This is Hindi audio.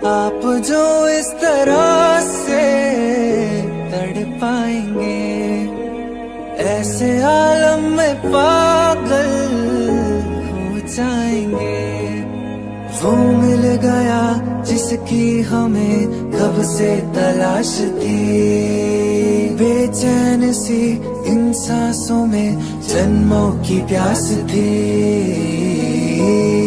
आप जो इस तरह से तड़पाएंगे, ऐसे आलम में पागल हो जाएंगे। वो मिल गया जिसकी हमें कब से तलाश थी, बेचैन सी इन सांसों में जन्मों की प्यास थी।